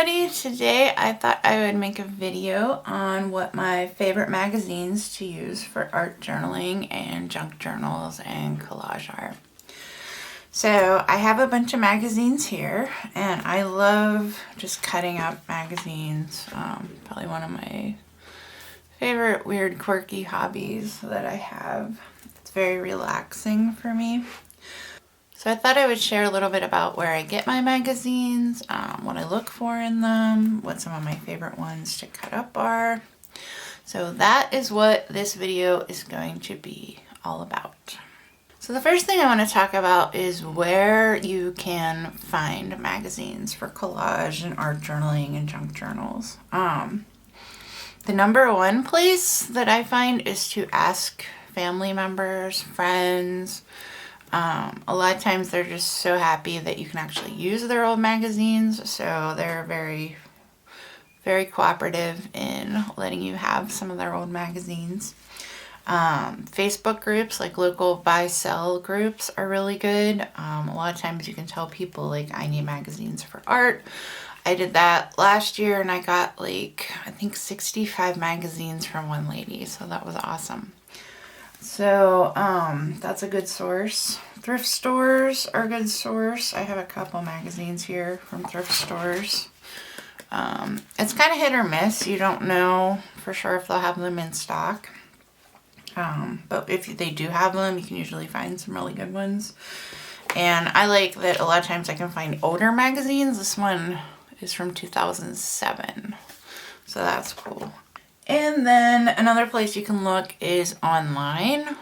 everybody! Today I thought I would make a video on what my favorite magazines to use for art journaling and junk journals and collage art. So I have a bunch of magazines here and I love just cutting up magazines. Probably one of my favorite weird quirky hobbies that I have. It's very relaxing for me. So I thought I would share a little bit about where I get my magazines, what I look for in them, what some of my favorite ones to cut up are. So that is what this video is going to be all about. So the first thing I want to talk about is where you can find magazines for collage and art journaling and junk journals. The number one place that I find is to ask family members, friends. A lot of times they're just so happy that you can actually use their old magazines, so they're very, very cooperative in letting you have some of their old magazines. Facebook groups, like local buy-sell groups, are really good. A lot of times you can tell people, like, I need magazines for art. I did that last year and I got, like, I think 65 magazines from one lady, so that was awesome. So that's a good source. Thrift stores are a good source. I have a couple magazines here from thrift stores. It's kind of hit or miss. You don't know for sure if they'll have them in stock. But if they do have them, you can usually find some really good ones. And I like that a lot of times I can find older magazines. This one is from 2007. So that's cool. And then another place you can look is online.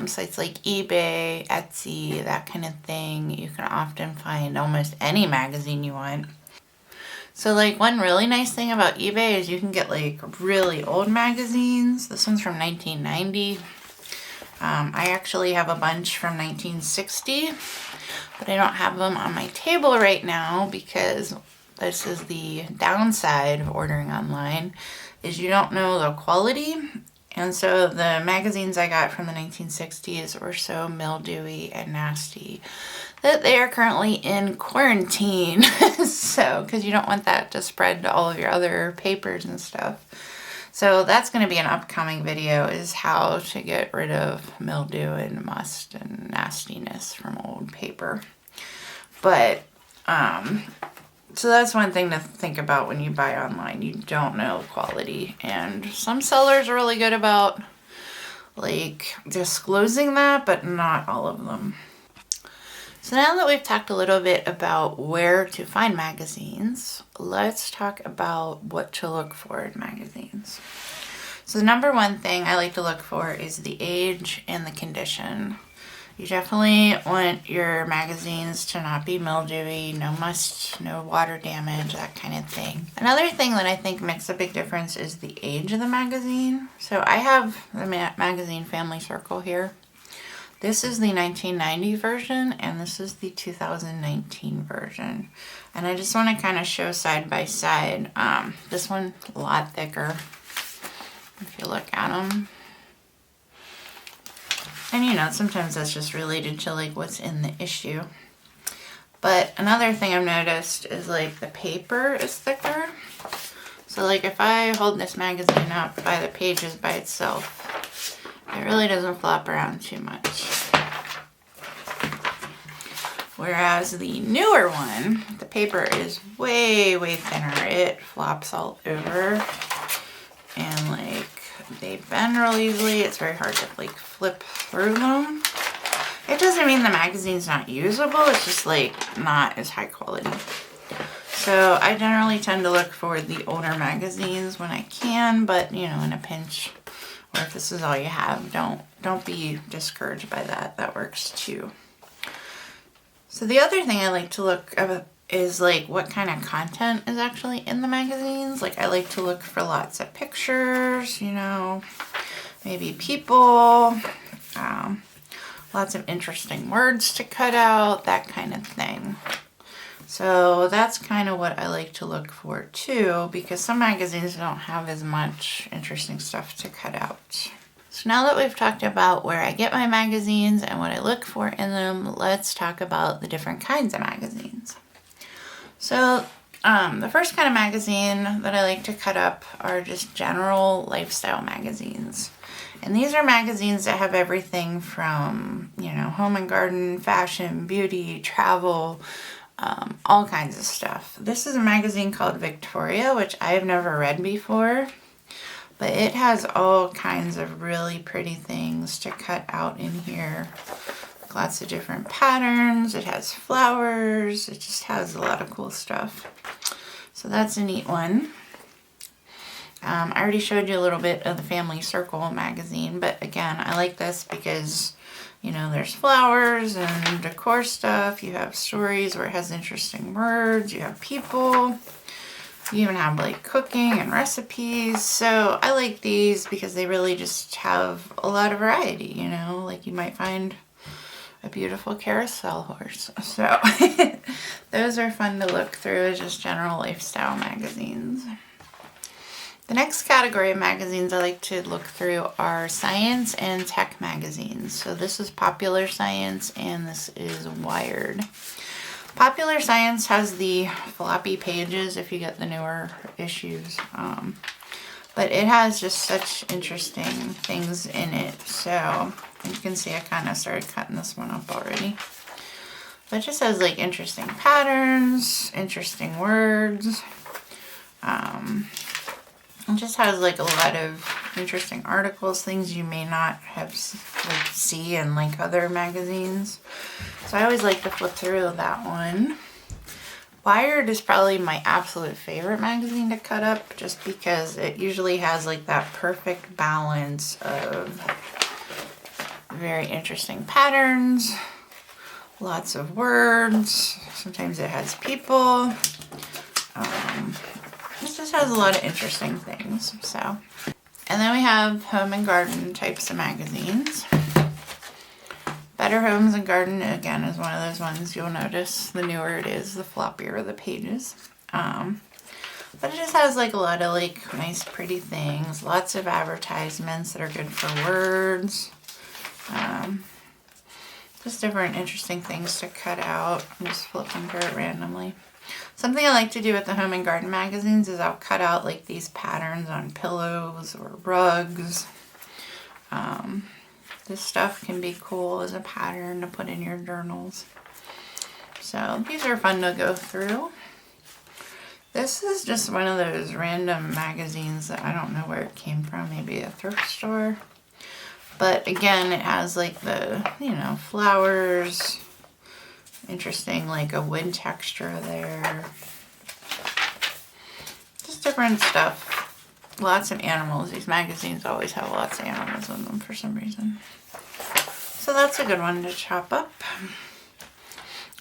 Sites like eBay, Etsy, that kind of thing. You can often find almost any magazine you want. So, like, one really nice thing about eBay is you can get, like, really old magazines. This one's from 1990. I actually have a bunch from 1960, but I don't have them on my table right now because this is the downside of ordering online, is you don't know the quality. And so the magazines I got from the 1960s were so mildewy and nasty that they are currently in quarantine. So, because you don't want that to spread to all of your other papers and stuff. So that's going to be an upcoming video, is how to get rid of mildew and must and nastiness from old paper. But, so that's one thing to think about when you buy online. You don't know quality. And some sellers are really good about, like, disclosing that, but not all of them. So now that we've talked a little bit about where to find magazines, let's talk about what to look for in magazines. So the number one thing I like to look for is the age and the condition. You definitely want your magazines to not be mildewy, no must, no water damage, that kind of thing. Another thing that I think makes a big difference is the age of the magazine. So I have the magazine Family Circle here. This is the 1990 version and this is the 2019 version. And I just want to kind of show side by side. This one's a lot thicker if you look at them. And you know, sometimes that's just related to, like, what's in the issue. But another thing I've noticed is, like, the paper is thicker. So, like, if I hold this magazine up by the pages by itself, it really doesn't flop around too much. Whereas the newer one, the paper is way, way thinner. It flops all over. And, like, they bend real easily. It's very hard to, like, flip through them. It doesn't mean the magazine's not usable. It's just, like, not as high quality. So I generally tend to look for the older magazines when I can, but, you know, in a pinch, or if this is all you have, don't be discouraged by that. That works too. So the other thing I like to look at is, like, what kind of content is actually in the magazines. Like, I like to look for lots of pictures, you know, maybe people, lots of interesting words to cut out, that kind of thing. So that's kind of what I like to look for too, because some magazines don't have as much interesting stuff to cut out. So now that we've talked about where I get my magazines and what I look for in them, let's talk about the different kinds of magazines. So The first kind of magazine that I like to cut up are just general lifestyle magazines. And these are magazines that have everything from, you know, home and garden, fashion, beauty, travel, all kinds of stuff. This is a magazine called Victoria, which I've never read before, but it has all kinds of really pretty things to cut out in here. Lots of different patterns. It has flowers. It just has a lot of cool stuff. So that's a neat one. I already showed you a little bit of the Family Circle magazine, but again, I like this because, you know, there's flowers and decor stuff. You have stories where it has interesting words. You have people. You even have like cooking and recipes. So I like these because they really just have a lot of variety, you know, like you might find a beautiful carousel horse. So those are fun to look through as just general lifestyle magazines. The next category of magazines I like to look through are science and tech magazines. So this is Popular Science and this is Wired. Popular Science has the floppy pages if you get the newer issues. But it has just such interesting things in it. So you can see I kind of started cutting this one up already. But it just has like interesting patterns, interesting words. It just has like a lot of interesting articles, things you may not have like see in like other magazines. So I always like to flip through that one. Wired is probably my absolute favorite magazine to cut up just because it usually has like that perfect balance of very interesting patterns, lots of words, sometimes it has people. It just has a lot of interesting things. So, and then we have home and garden types of magazines. Better Homes and Garden, again, is one of those ones you'll notice. The newer it is, the floppier the pages. But it just has like a lot of like nice pretty things. Lots of advertisements that are good for words. Just different interesting things to cut out. I'm just flipping through it randomly. Something I like to do with the home and garden magazines is I'll cut out like these patterns on pillows or rugs. This stuff can be cool as a pattern to put in your journals. So these are fun to go through. This is just one of those random magazines that I don't know where it came from, maybe a thrift store. But again, it has like the, you know, flowers, interesting like a wood texture there. Just different stuff. Lots of animals. These magazines always have lots of animals in them for some reason. So that's a good one to chop up.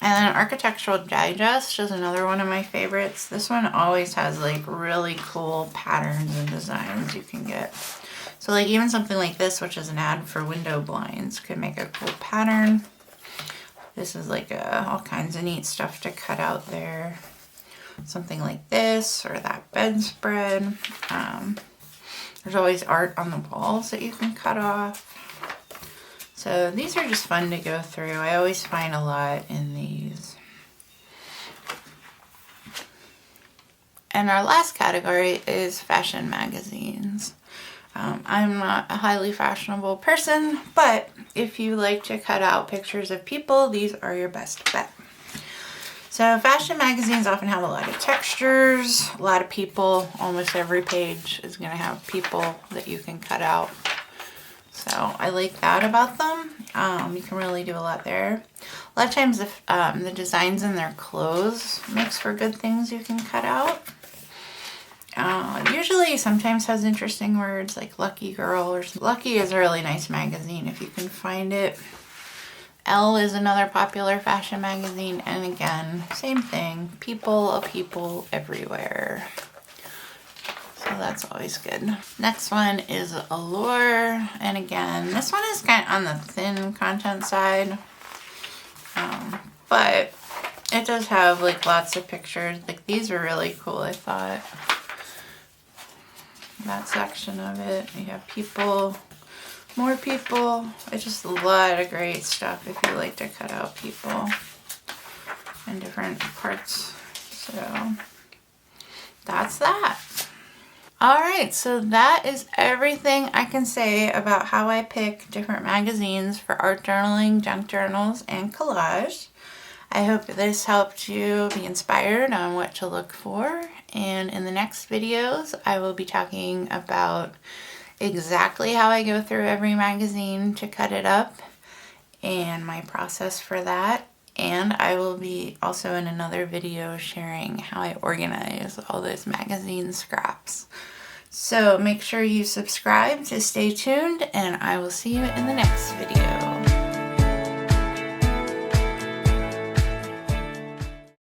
And then Architectural Digest is another one of my favorites. This one always has like really cool patterns and designs you can get. So like even something like this, which is an ad for window blinds, could make a cool pattern. This is like all kinds of neat stuff to cut out there. Something like this or that bedspread. There's always art on the walls that you can cut off. So these are just fun to go through. I always find a lot in these. And our last category is fashion magazines. I'm not a highly fashionable person, but if you like to cut out pictures of people, these are your best bet. So fashion magazines often have a lot of textures, a lot of people. Almost every page is going to have people that you can cut out. So I like that about them. You can really do a lot there. A lot of times the designs in their clothes makes for good things you can cut out. Usually sometimes has interesting words like Lucky Girl or Lucky is a really nice magazine if you can find it. Elle is another popular fashion magazine, and again, same thing, people everywhere. So that's always good. Next one is Allure, and again, this one is kind of on the thin content side, but it does have like lots of pictures. Like these are really cool, I thought. That section of it, you have people, more people. It's just a lot of great stuff if you like to cut out people in different parts. So that's that. Alright, so that is everything I can say about how I pick different magazines for art journaling, junk journals, and collage. I hope this helped you be inspired on what to look for, and in the next videos I will be talking about exactly how I go through every magazine to cut it up and my process for that. And I will be also in another video sharing how I organize all those magazine scraps. So make sure you subscribe to stay tuned, and I will see you in the next video.